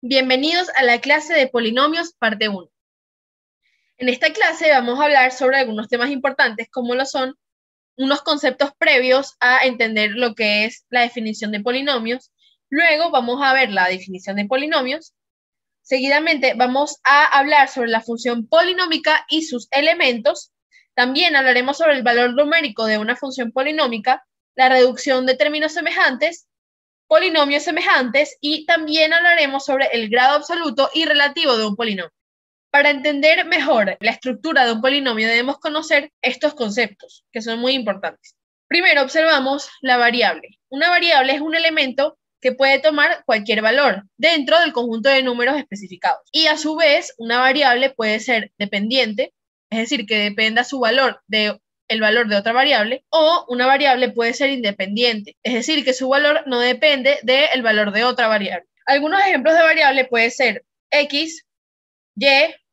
Bienvenidos a la clase de polinomios, parte 1. En esta clase vamos a hablar sobre algunos temas importantes, como lo son unos conceptos previos a entender lo que es la definición de polinomios. Luego vamos a ver la definición de polinomios. Seguidamente vamos a hablar sobre la función polinómica y sus elementos. También hablaremos sobre el valor numérico de una función polinómica, la reducción de términos semejantes, polinomios semejantes, y también hablaremos sobre el grado absoluto y relativo de un polinomio. Para entender mejor la estructura de un polinomio debemos conocer estos conceptos, que son muy importantes. Primero observamos la variable. Una variable es un elemento que puede tomar cualquier valor dentro del conjunto de números especificados. Y a su vez, una variable puede ser dependiente, es decir, que dependa su valor de el valor de otra variable, o una variable puede ser independiente, es decir, que su valor no depende del valor de otra variable. Algunos ejemplos de variable pueden ser x, y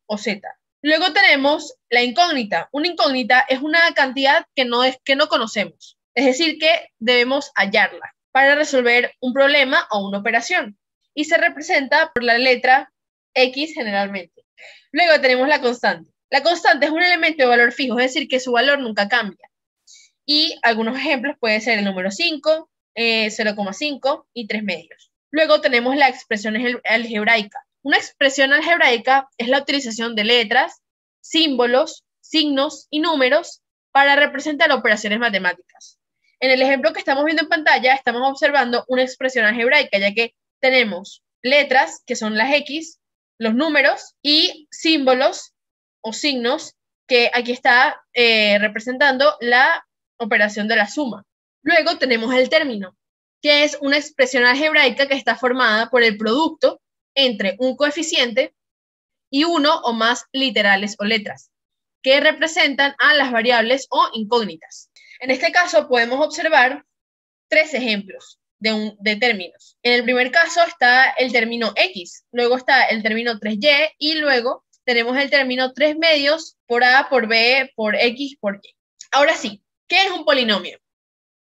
o z. Luego tenemos la incógnita. Una incógnita es una cantidad que no conocemos, es decir, que debemos hallarla para resolver un problema o una operación, y se representa por la letra x generalmente. Luego tenemos la constante. La constante es un elemento de valor fijo, es decir, que su valor nunca cambia. Y algunos ejemplos pueden ser el número 5, 0,5 y 3 medios. Luego tenemos la expresión algebraica. Una expresión algebraica es la utilización de letras, símbolos, signos y números para representar operaciones matemáticas. En el ejemplo que estamos viendo en pantalla, estamos observando una expresión algebraica, ya que tenemos letras, que son las X, los números, y símbolos o signos, que aquí está representando la operación de la suma. Luego tenemos el término, que es una expresión algebraica que está formada por el producto entre un coeficiente y uno o más literales o letras, que representan a las variables o incógnitas. En este caso podemos observar tres ejemplos de términos. En el primer caso está el término x, luego está el término 3y y luego tenemos el término 3 medios por a, por b, por x, por y. Ahora sí, ¿qué es un polinomio?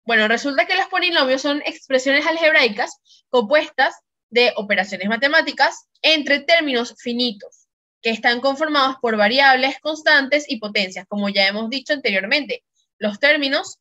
Bueno, resulta que los polinomios son expresiones algebraicas compuestas de operaciones matemáticas entre términos finitos, que están conformados por variables, constantes y potencias, como ya hemos dicho anteriormente. Los términos,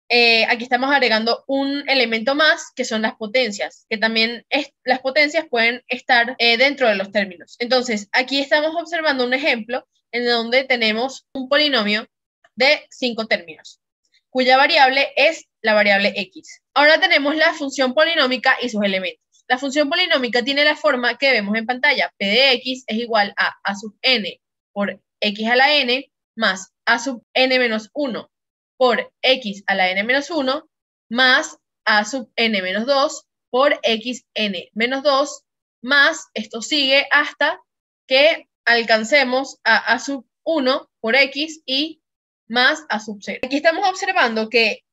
aquí estamos agregando un elemento más, que son las potencias, que también las potencias pueden estar dentro de los términos. Entonces, aquí estamos observando un ejemplo en donde tenemos un polinomio de 5 términos, cuya variable es la variable x. Ahora tenemos la función polinómica y sus elementos. La función polinómica tiene la forma que vemos en pantalla. P de x es igual a sub n por x a la n más a sub n menos 1 por x a la n menos 1 más a sub n menos 2 por xn menos 2 más, esto sigue hasta que alcancemos a sub 1 por x y más a sub 0. Aquí estamos observando que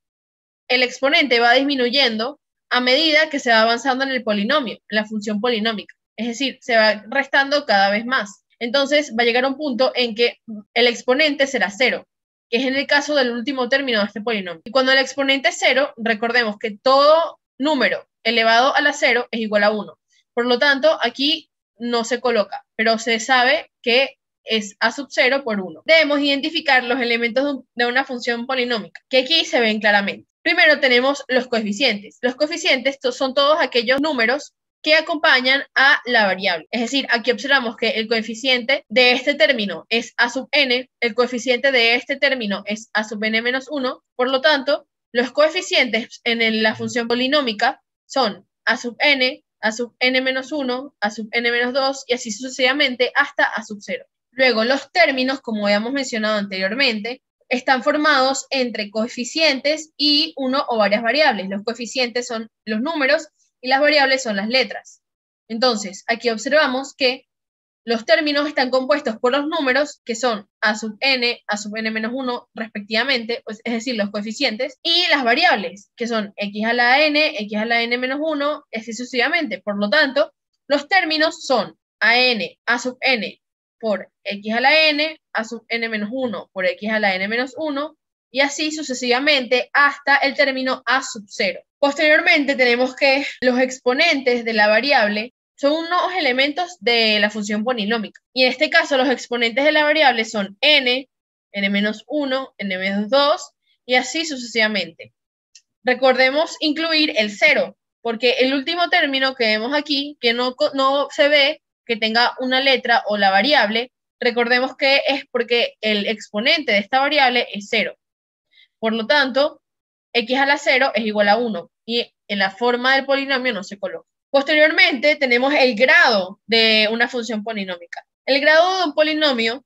el exponente va disminuyendo a medida que se va avanzando en el polinomio, en la función polinómica. Es decir, se va restando cada vez más. Entonces va a llegar un punto en que el exponente será 0, que es en el caso del último término de este polinomio. Y cuando el exponente es 0, recordemos que todo número elevado a la 0 es igual a 1. Por lo tanto, aquí no se coloca, pero se sabe que es a sub 0 por 1. Debemos identificar los elementos de una función polinómica, que aquí se ven claramente. Primero tenemos los coeficientes. Los coeficientes son todos aquellos números que acompañan a la variable. Es decir, aquí observamos que el coeficiente de este término es a sub n, el coeficiente de este término es a sub n menos 1, por lo tanto, los coeficientes en la función polinómica son a sub n menos 1, a sub n menos 2 y así sucesivamente hasta a sub 0. Luego, los términos, como habíamos mencionado anteriormente, están formados entre coeficientes y uno o varias variables. Los coeficientes son los números y las variables son las letras. Entonces, aquí observamos que los términos están compuestos por los números, que son a sub n menos 1 respectivamente, pues, es decir, los coeficientes, y las variables, que son x a la n menos 1, y así sucesivamente. Por lo tanto, los términos son a sub n por x a la n, a sub n menos 1 por x a la n menos 1, y así sucesivamente hasta el término a sub 0. Posteriormente tenemos que los exponentes de la variable son unos elementos de la función polinómica. Y en este caso los exponentes de la variable son n, n-1, n-2 y así sucesivamente. Recordemos incluir el 0, porque el último término que vemos aquí, que no se ve que tenga una letra o la variable, recordemos que es porque el exponente de esta variable es 0. Por lo tanto, x a la 0 es igual a 1 y en la forma del polinomio no se coloca. Posteriormente tenemos el grado de una función polinómica. El grado de un polinomio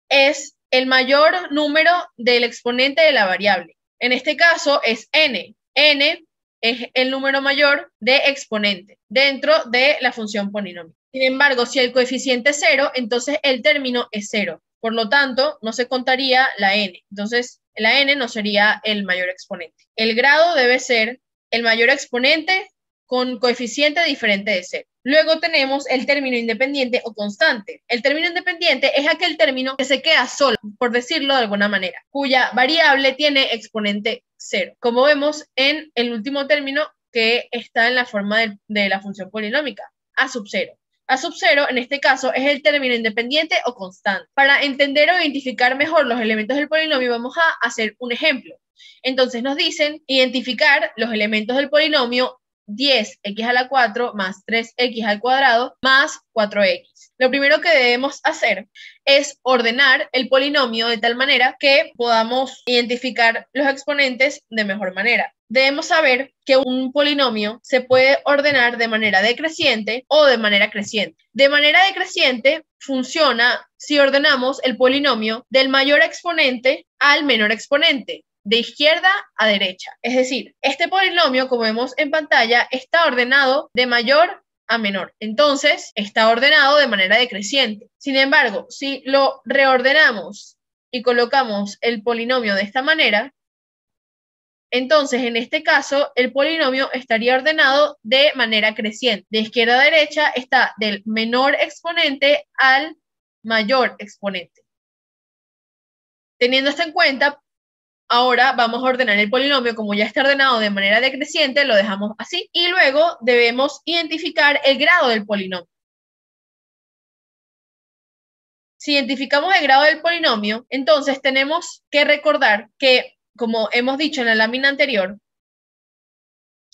es el mayor número del exponente de la variable. En este caso es n. N es el número mayor de exponente dentro de la función polinomio. Sin embargo, si el coeficiente es 0, entonces el término es 0. Por lo tanto, no se contaría la n. Entonces, la n no sería el mayor exponente. El grado debe ser el mayor exponente con coeficiente diferente de 0. Luego tenemos el término independiente o constante. El término independiente es aquel término que se queda solo, por decirlo de alguna manera, cuya variable tiene exponente 0, como vemos en el último término que está en la forma de la función polinómica, a sub 0. A sub 0, en este caso, es el término independiente o constante. Para entender o identificar mejor los elementos del polinomio, vamos a hacer un ejemplo. Entonces nos dicen identificar los elementos del polinomio 10x a la 4 más 3x al cuadrado más 4x. Lo primero que debemos hacer es ordenar el polinomio de tal manera que podamos identificar los exponentes de mejor manera. Debemos saber que un polinomio se puede ordenar de manera decreciente o de manera creciente. De manera decreciente funciona si ordenamos el polinomio del mayor exponente al menor exponente, de izquierda a derecha. Es decir, este polinomio, como vemos en pantalla, está ordenado de mayor a menor. Entonces, está ordenado de manera decreciente. Sin embargo, si lo reordenamos y colocamos el polinomio de esta manera, entonces, en este caso, el polinomio estaría ordenado de manera creciente. De izquierda a derecha está del menor exponente al mayor exponente. Teniendo esto en cuenta, ahora vamos a ordenar el polinomio. Como ya está ordenado de manera decreciente, lo dejamos así. Y luego debemos identificar el grado del polinomio. Si identificamos el grado del polinomio, entonces tenemos que recordar que, como hemos dicho en la lámina anterior,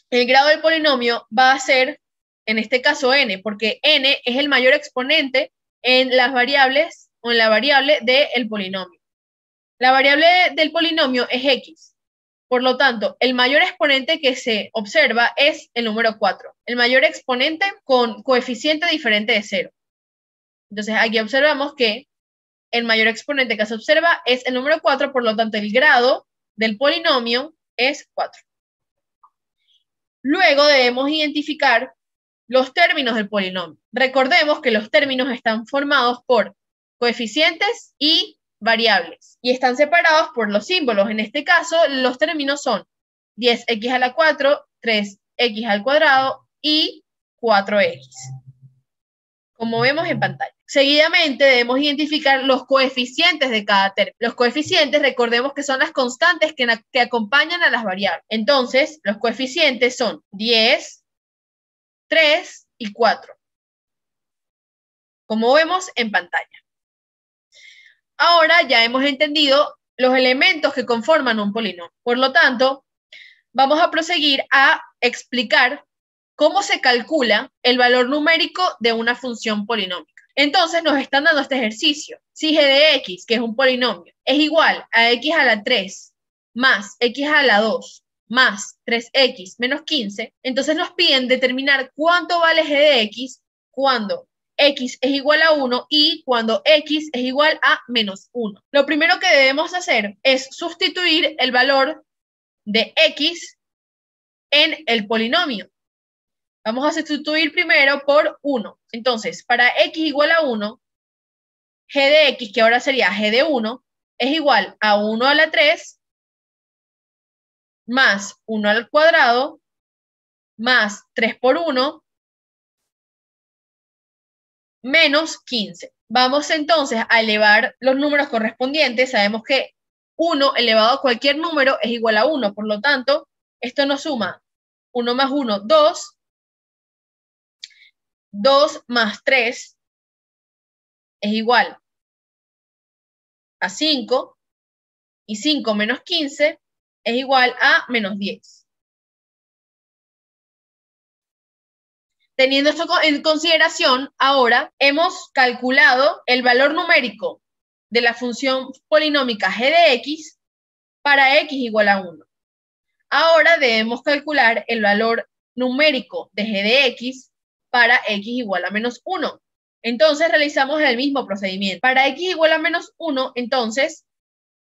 el grado del polinomio va a ser, en este caso, n, porque n es el mayor exponente en las variables o en la variable del polinomio. La variable del polinomio es x. Por lo tanto, el mayor exponente que se observa es el número 4. El mayor exponente con coeficiente diferente de 0. Entonces, aquí observamos que el mayor exponente que se observa es el número 4, por lo tanto, el grado del polinomio es 4. Luego debemos identificar los términos del polinomio. Recordemos que los términos están formados por coeficientes y variables y están separados por los símbolos. En este caso, los términos son 10x a la 4, 3x al cuadrado y 4x, como vemos en pantalla. Seguidamente debemos identificar los coeficientes de cada término. Los coeficientes, recordemos que son las constantes que acompañan a las variables. Entonces, los coeficientes son 10, 3 y 4, como vemos en pantalla. Ahora ya hemos entendido los elementos que conforman un polinomio. Por lo tanto, vamos a proseguir a explicar cómo se calcula el valor numérico de una función polinómica. Entonces nos están dando este ejercicio. Si g de x, que es un polinomio, es igual a x a la 3 más x a la 2 más 3x menos 15, entonces nos piden determinar cuánto vale g de x cuando x es igual a 1 y cuando x es igual a menos 1. Lo primero que debemos hacer es sustituir el valor de x en el polinomio. Vamos a sustituir primero por 1. Entonces, para x igual a 1, g de x, que ahora sería g de 1, es igual a 1 a la 3 más 1 al cuadrado más 3 por 1 menos 15. Vamos entonces a elevar los números correspondientes. Sabemos que 1 elevado a cualquier número es igual a 1. Por lo tanto, esto nos suma 1 más 1, 2. 2 más 3 es igual a 5 y 5 menos 15 es igual a menos 10. Teniendo esto en consideración, ahora hemos calculado el valor numérico de la función polinómica g de x para x igual a 1. Ahora debemos calcular el valor numérico de g de x para x igual a menos 1. Entonces realizamos el mismo procedimiento. Para x igual a menos 1, entonces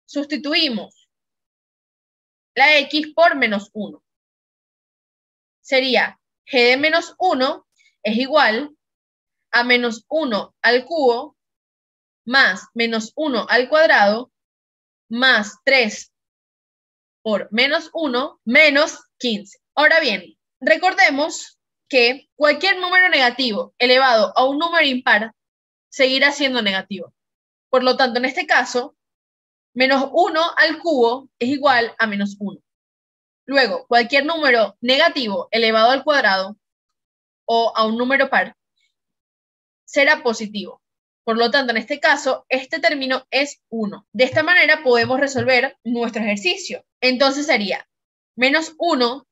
sustituimos la x por menos 1. Sería g de menos 1 es igual a menos 1 al cubo más menos 1 al cuadrado más 3 por menos 1 menos 15. Ahora bien, recordemos que cualquier número negativo elevado a un número impar seguirá siendo negativo. Por lo tanto, en este caso, menos 1 al cubo es igual a menos 1. Luego, cualquier número negativo elevado al cuadrado o a un número par será positivo. Por lo tanto, en este caso, este término es 1. De esta manera podemos resolver nuestro ejercicio. Entonces sería menos 1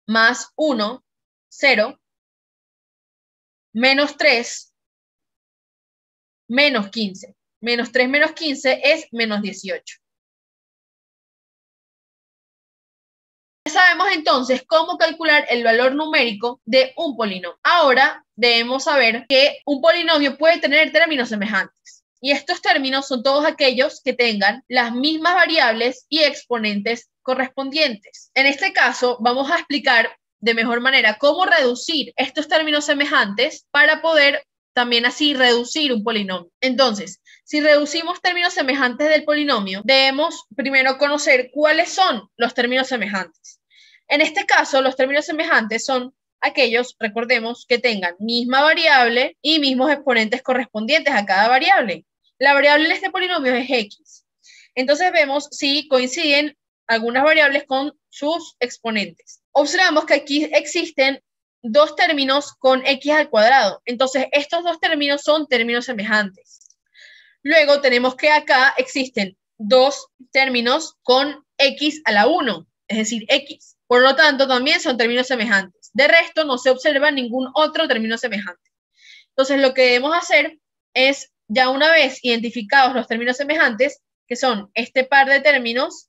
más 1, 0, menos 3, menos 15. Menos 3 menos 15 es menos 18. Ya sabemos entonces cómo calcular el valor numérico de un polinomio. Ahora debemos saber que un polinomio puede tener términos semejantes. Y estos términos son todos aquellos que tengan las mismas variables y exponentes correspondientes. En este caso, vamos a explicar de mejor manera cómo reducir estos términos semejantes para poder también así reducir un polinomio. Entonces, si reducimos términos semejantes del polinomio, debemos primero conocer cuáles son los términos semejantes. En este caso, los términos semejantes son aquellos, recordemos, que tengan misma variable y mismos exponentes correspondientes a cada variable. La variable de este polinomio es x. Entonces vemos si coinciden algunas variables con sus exponentes. Observamos que aquí existen dos términos con x al cuadrado. Entonces, estos dos términos son términos semejantes. Luego tenemos que acá existen dos términos con x a la 1, es decir, x. Por lo tanto, también son términos semejantes. De resto, no se observa ningún otro término semejante. Entonces, lo que debemos hacer es, ya una vez identificados los términos semejantes, que son este par de términos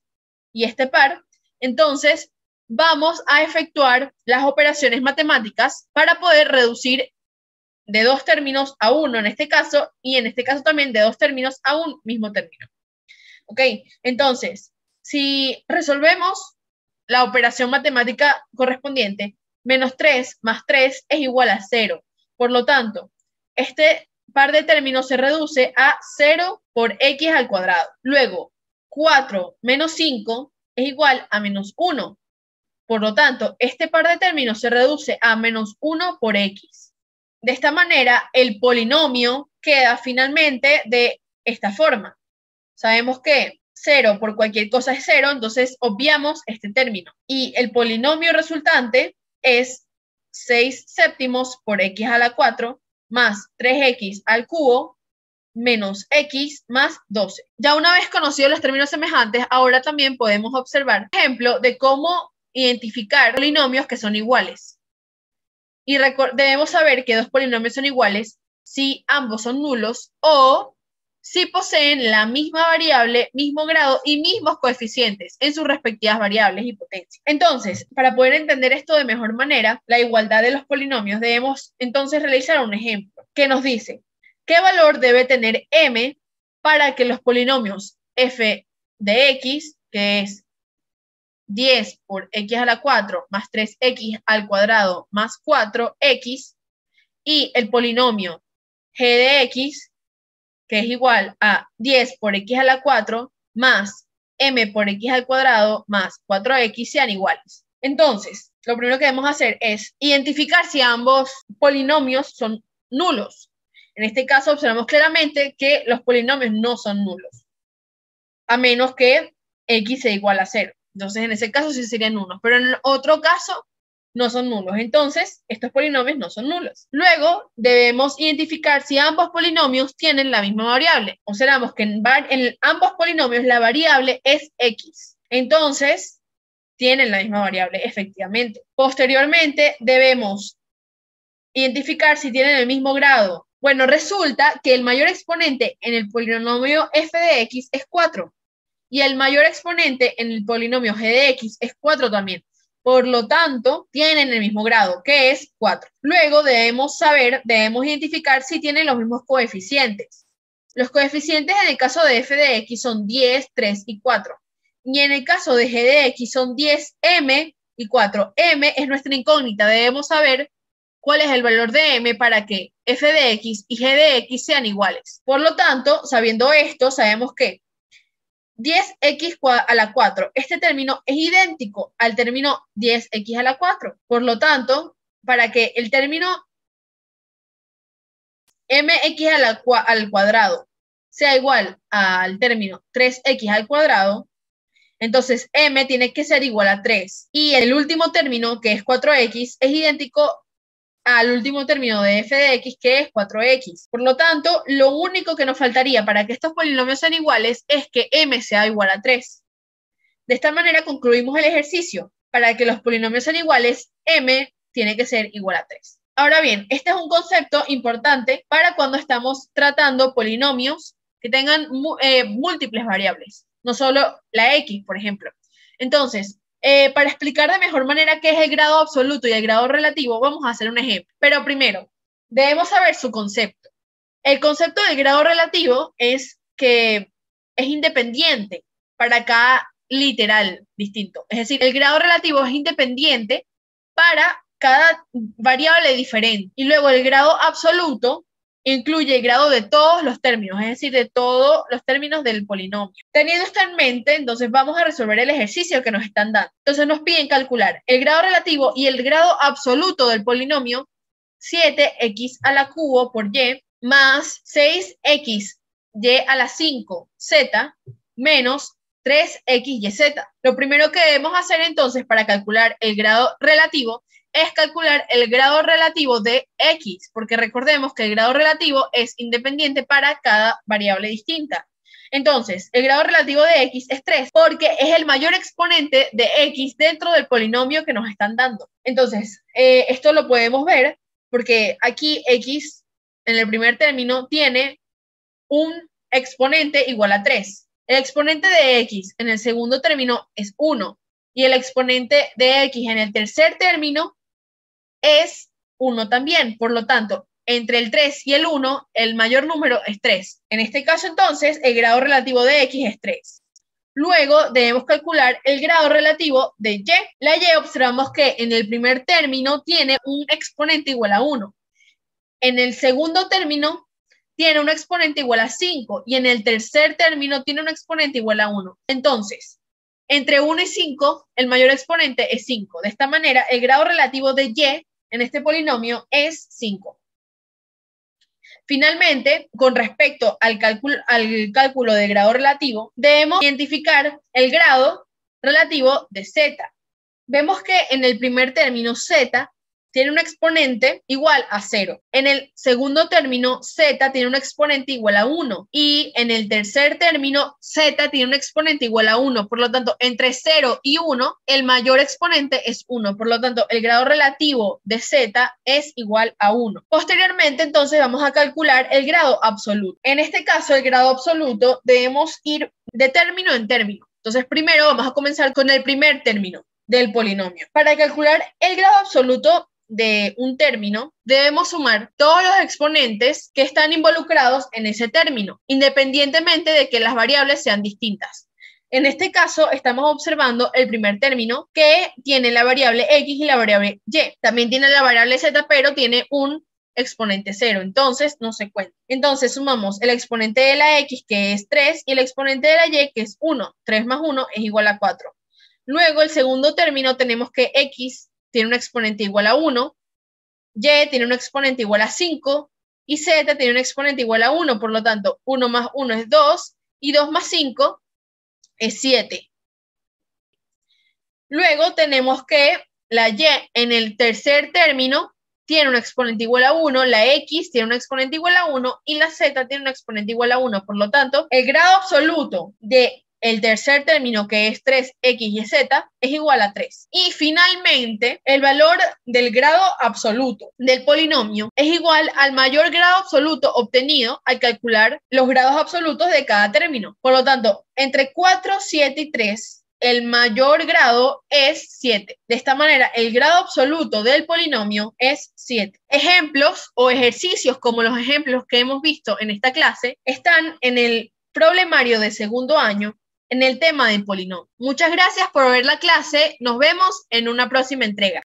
y este par, entonces vamos a efectuar las operaciones matemáticas para poder reducir de dos términos a uno en este caso, y en este caso también de dos términos a un mismo término. Ok, entonces, si resolvemos la operación matemática correspondiente, menos 3 más 3 es igual a 0. Por lo tanto, este par de términos se reduce a 0 por x al cuadrado. Luego, 4 menos 5 es igual a menos 1. Por lo tanto, este par de términos se reduce a menos 1 por x. De esta manera, el polinomio queda finalmente de esta forma. Sabemos que 0 por cualquier cosa es 0, entonces obviamos este término. Y el polinomio resultante es 6 séptimos por x a la 4 más 3x al cubo menos x más 12. Ya una vez conocidos los términos semejantes, ahora también podemos observar un ejemplo de cómo identificar polinomios que son iguales. Y debemos saber que dos polinomios son iguales si ambos son nulos o si poseen la misma variable, mismo grado y mismos coeficientes en sus respectivas variables y potencias. Entonces, para poder entender esto de mejor manera, la igualdad de los polinomios, debemos entonces realizar un ejemplo que nos dice qué valor debe tener m para que los polinomios f de x, que es 10 por x a la 4 más 3x al cuadrado más 4x, y el polinomio g de x, que es igual a 10 por x a la 4 más m por x al cuadrado más 4x sean iguales. Entonces, lo primero que debemos hacer es identificar si ambos polinomios son nulos. En este caso, observamos claramente que los polinomios no son nulos, a menos que x sea igual a 0. Entonces, en ese caso sí serían unos. Pero en el otro caso, no son nulos. Entonces, estos polinomios no son nulos. Luego, debemos identificar si ambos polinomios tienen la misma variable. Observamos que en ambos polinomios la variable es x. Entonces, tienen la misma variable, efectivamente. Posteriormente, debemos identificar si tienen el mismo grado. Bueno, resulta que el mayor exponente en el polinomio f de x es 4. Y el mayor exponente en el polinomio g de x es 4 también. Por lo tanto, tienen el mismo grado, que es 4. Luego debemos identificar si tienen los mismos coeficientes. Los coeficientes en el caso de f de x son 10, 3 y 4. Y en el caso de g de x son 10, m y 4. M es nuestra incógnita. Debemos saber cuál es el valor de m para que f de x y g de x sean iguales. Por lo tanto, sabiendo esto, sabemos que 10x a la 4. Este término es idéntico al término 10x a la 4. Por lo tanto, para que el término mx al cuadrado sea igual al término 3x al cuadrado, entonces m tiene que ser igual a 3. Y el último término, que es 4x, es idéntico al último término de f de x, que es 4x. Por lo tanto, lo único que nos faltaría para que estos polinomios sean iguales es que m sea igual a 3. De esta manera concluimos el ejercicio. Para que los polinomios sean iguales, m tiene que ser igual a 3. Ahora bien, este es un concepto importante para cuando estamos tratando polinomios que tengan múltiples variables, no solo la x, por ejemplo. Entonces, para explicar de mejor manera qué es el grado absoluto y el grado relativo, vamos a hacer un ejemplo. Pero primero, debemos saber su concepto. El concepto del grado relativo es que es independiente para cada literal distinto. Es decir, el grado relativo es independiente para cada variable diferente. Y luego el grado absoluto incluye el grado de todos los términos, es decir, de todos los términos del polinomio. Teniendo esto en mente, entonces vamos a resolver el ejercicio que nos están dando. Entonces nos piden calcular el grado relativo y el grado absoluto del polinomio 7x a la cubo por y más 6x y a la 5 z menos 3xyz. Lo primero que debemos hacer entonces para calcular el grado relativo es calcular el grado relativo de x, porque recordemos que el grado relativo es independiente para cada variable distinta. Entonces, el grado relativo de x es 3, porque es el mayor exponente de x dentro del polinomio que nos están dando. Entonces, esto lo podemos ver, porque aquí x, en el primer término, tiene un exponente igual a 3. El exponente de x en el segundo término es 1, y el exponente de x en el tercer término es 1 también. Por lo tanto, entre el 3 y el 1, el mayor número es 3. En este caso, entonces, el grado relativo de x es 3. Luego, debemos calcular el grado relativo de y. La y observamos que en el primer término tiene un exponente igual a 1. En el segundo término tiene un exponente igual a 5. Y en el tercer término tiene un exponente igual a 1. Entonces, entre 1 y 5, el mayor exponente es 5. De esta manera, el grado relativo de y en este polinomio es 5. Finalmente, con respecto al cálculo de grado relativo, debemos identificar el grado relativo de z. Vemos que en el primer término z tiene un exponente igual a 0. En el segundo término, z tiene un exponente igual a 1. Y en el tercer término, z tiene un exponente igual a 1. Por lo tanto, entre 0 y 1, el mayor exponente es 1. Por lo tanto, el grado relativo de z es igual a 1. Posteriormente, entonces, vamos a calcular el grado absoluto. En este caso, el grado absoluto, debemos ir de término en término. Entonces, primero vamos a comenzar con el primer término del polinomio. Para calcular el grado absoluto de un término, debemos sumar todos los exponentes que están involucrados en ese término, independientemente de que las variables sean distintas. En este caso, estamos observando el primer término, que tiene la variable x y la variable y. También tiene la variable z, pero tiene un exponente 0, entonces no se cuenta. Entonces sumamos el exponente de la x, que es 3, y el exponente de la y, que es 1. 3 más 1 es igual a 4. Luego, el segundo término, tenemos que x tiene un exponente igual a 1, y tiene un exponente igual a 5, y z tiene un exponente igual a 1. Por lo tanto, 1 más 1 es 2, y 2 más 5 es 7. Luego tenemos que la y en el tercer término tiene un exponente igual a 1, la x tiene un exponente igual a 1 y la z tiene un exponente igual a 1. Por lo tanto, el grado absoluto de el tercer término, que es 3x y z, es igual a 3. Y finalmente, el valor del grado absoluto del polinomio es igual al mayor grado absoluto obtenido al calcular los grados absolutos de cada término. Por lo tanto, entre 4, 7 y 3, el mayor grado es 7. De esta manera, el grado absoluto del polinomio es 7. Ejemplos o ejercicios como los ejemplos que hemos visto en esta clase están en el problemario de segundo año en el tema del polinomio. Muchas gracias por ver la clase. Nos vemos en una próxima entrega.